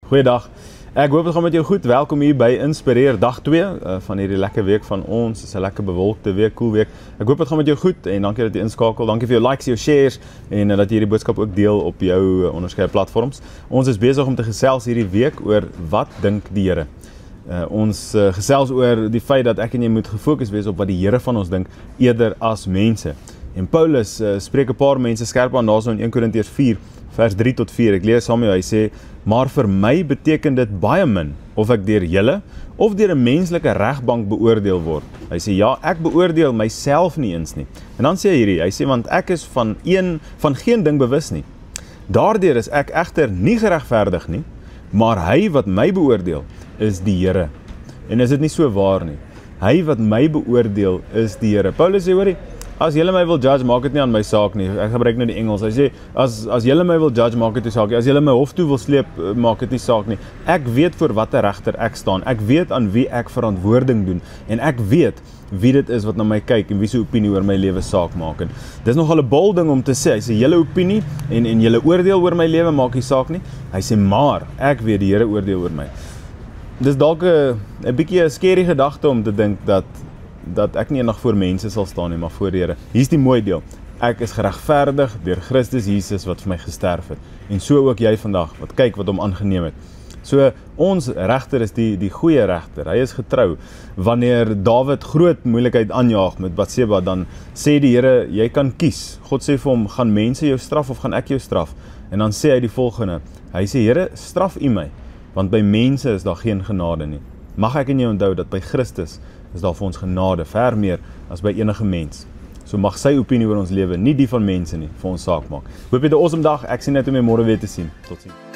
Goeiedag. Ek hoop het gaan met jou goed. Welkom hier by Inspireer dag 2 van hierdie lekker week van ons. Dit is 'n lekker bewolkte week, cool week. Ek hoop het gaan met jou goed en dankie dat jy inskakel. Dankie vir jou likes, jou shares en dat jy hierdie boodskap ook deel op jou onderskeie platforms. Ons is besig om te gesels hierdie week oor wat dink die Here. Ons gesels oor die feit dat ek en jy moet gefokus wees op wat die Here van ons dink eerder as mense. En Paulus spreek 'n paar mense skerp aan daarso in 1 Korintiërs 4 vers 3 tot 4. Ek lees saam met jou. Hy sê: "Maar vir my beteken dit baie min of ek deur julle of deur 'n menslike regbank beoordeel word." Hy sê ja, ek beoordeel myself nie eens nie. En dan sê hy hierdie, hy sê want ek is van geen ding bewus nie. Daardeur is ek egter nie geregverdig nie, maar hy wat my beoordeel is die Here. En is dit nie so waar nie? Hy wat my beoordeel is die Here. Paulus sê hoorie, as julle my wil judge, maak dit nie aan my saak nie. Ek gebruik nou die Engels. Hy sê, as julle my wil judge, maak dit nie saak nie. As julle my hof toe wil sleep, maak dit nie saak nie. Ek weet voor watter regter ek staan. Ek weet aan wie ek verantwoording doen. En ek weet wie dit is wat na my kyk en wie se opinie oor my lewe saak maak. En dis nogal 'n bold ding om te sê. Hy sê, julle opinie en julle oordeel oor my lewe maak nie saak nie. Hy sê, maar ek weet die Here oordeel oor my. Dis dalk 'n bietjie 'n scary gedagte om te dink dat ek nie eendag voor mense sal staan nie, maar voor die Here. Hier's die mooi deel. Ek is geregverdig deur Christus Jesus wat vir my gesterf het. En so ook jy vandag, wat kyk wat hom aangeneem het. So ons regter is die goeie regter. Hy is getrou. Wanneer Dawid groot moeilikheid aanjaag met Batseba, dan sê die Here, jy kan kies. God sê vir hom, gaan mense jou straf of gaan ek jou straf? En dan sê hy die volgende. Hy sê, Here, straf U my, want by mense is daar geen genade nie. Mag ek en jy onthou dat by Christus is daar vir ons genade, ver meer as by enige mens. So mag sy opinie oor ons lewe, nie die van mense nie, vir ons saak maak. Hoop jy 'n awesome dag. Ek sien uit om jou môre weer te sien. Totsiens.